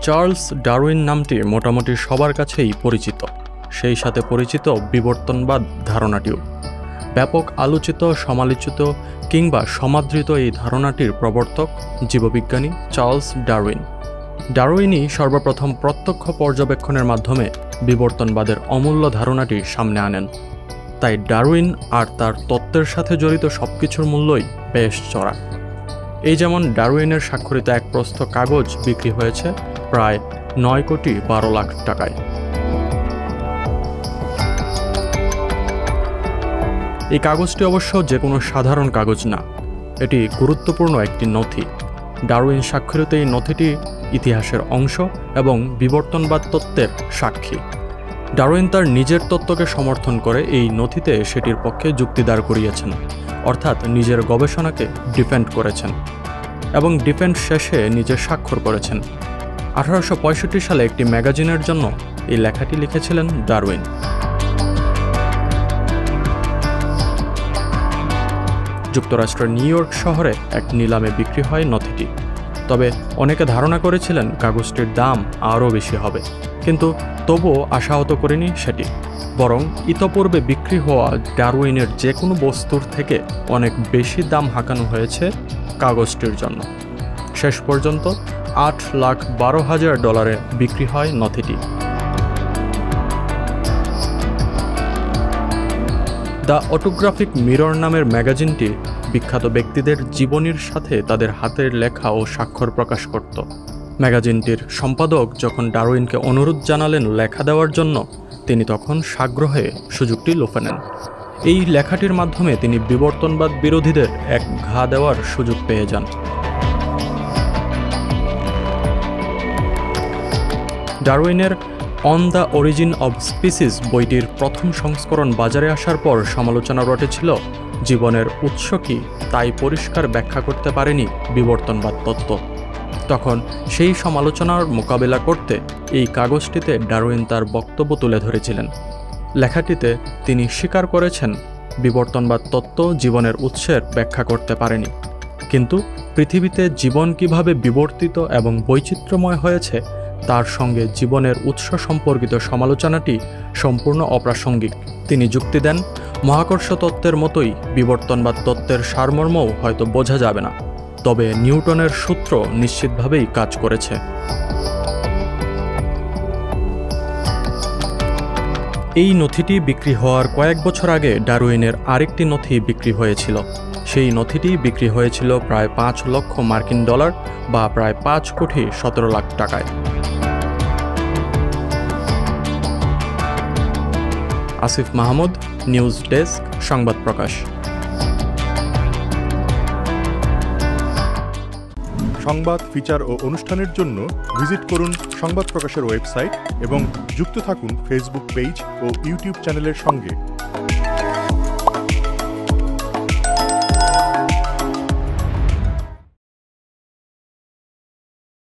Charles Darwin নামটি মোটামুটি সবার কাছেই পরিচিত, সেই সাথে পরিচিত বিবর্তনবাদ ধারণাটিও। ব্যাপক আলোচিত, সমালোচিত কিংবা সমাদৃত এই ধারণাটির প্রবর্তক জীববিজ্ঞানী চার্লস ডারউইন। ডারউইনই সর্বপ্রথম প্রত্যক্ষ পর্যবেক্ষণের মাধ্যমে বিবর্তনবাদের অমূল্য ধারণাটি সামনে আনেন। তাই ডারউইন আর তার তত্ত্বের সাথে জড়িত সবকিছুর মূল্যই বেশ চড়া। এই যেমন ডারউইনের স্বাক্ষরিত এক প্রস্থ কাগজ বিক্রি হয়েছে প্রায় 9,12,00,000 টাকায়। এই কাগজটি অবশ্য যে কোনো সাধারণ কাগজ না, এটি গুরুত্বপূর্ণ একটি নথি। ডারউইন স্বাক্ষরিত এই নথিটি ইতিহাসের অংশ এবং বিবর্তনবাদ তত্ত্বের সাক্ষী। ডারউইন তার নিজের তত্ত্বকে সমর্থন করে এই নথিতে সেটির পক্ষে যুক্তি দাঁড় করিয়েছেন, অর্থাৎ নিজের গবেষণাকে ডিফেন্ড করেছেন এবং ডিফেন্ড শেষে নিজের স্বাক্ষর করেছেন। 1865 সালে একটি ম্যাগাজিনের জন্য এই লেখাটি লিখেছিলেন ডারউইন। যুক্তরাষ্ট্রের নিউ ইয়র্ক শহরে এক নিলামে বিক্রি হয় নথিটি। তবে অনেকে ধারণা করেছিলেন কাগজটির দাম আরও বেশি হবে, কিন্তু তবুও আশাহত করেনি সেটি। বরং ইতপূর্বে বিক্রি হওয়া ডারউইনের যে কোনো বস্তুর থেকে অনেক বেশি দাম হাঁকানো হয়েছে কাগজটির জন্য। শেষ পর্যন্ত $8,12,000 বিক্রি হয় নথিটি। দ্য অটোগ্রাফিক মিরর নামের ম্যাগাজিনটি বিখ্যাত ব্যক্তিদের জীবনীর সাথে তাদের হাতের লেখা ও স্বাক্ষর প্রকাশ করত। ম্যাগাজিনটির সম্পাদক যখন ডারউইনকে অনুরোধ জানালেন লেখা দেওয়ার জন্য, তিনি তখন সাগ্রহে সুযোগটি লুফে নেন। এই লেখাটির মাধ্যমে তিনি বিবর্তনবাদ বিরোধীদের এক ঘা দেওয়ার সুযোগ পেয়ে যান। ডারউইনের on the origin of species বইটির প্রথম সংস্করণ বাজারে আসার পর সমালোচনা রটেছিল জীবনের উৎস কি তাই পরিষ্কার ব্যাখ্যা করতে পারেনি বিবর্তনবাদ তত্ত্ব। তখন সেই সমালোচনার মোকাবিলা করতে এই কাগজটিতে ডারউইন তার বক্তব্য তুলে ধরেছিলেন। লেখাটিতে তিনি স্বীকার করেছেন বিবর্তনবাদ তত্ত্ব জীবনের উৎসের ব্যাখ্যা করতে পারেনি, কিন্তু পৃথিবীতে জীবন কিভাবে বিবর্তিত এবং বৈচিত্র্যময় হয়েছে তার সঙ্গে জীবনের উৎস সম্পর্কিত সমালোচনাটি সম্পূর্ণ অপ্রাসঙ্গিক। তিনি যুক্তি দেন, মহাকর্ষ তত্ত্বের মতোই বিবর্তনবাদ তত্ত্বের সারমর্মও হয়তো বোঝা যাবে না, তবে নিউটনের সূত্র নিশ্চিতভাবেই কাজ করেছে। এই নথিটি বিক্রি হওয়ার কয়েক বছর আগে ডারউইনের আরেকটি নথি বিক্রি হয়েছিল। সেই নথিটি বিক্রি হয়েছিল প্রায় $5 লক্ষ বা প্রায় 5,17,00,000 টাকায়। আসিফ মাহমুদ, নিউজ ডেস্ক, সংবাদ প্রকাশ। সংবাদ, ফিচার ও অনুষ্ঠানের জন্য ভিজিট করুন সংবাদ প্রকাশের ওয়েবসাইট এবং যুক্ত থাকুন ফেসবুক পেজ ও ইউটিউব চ্যানেলের সঙ্গে।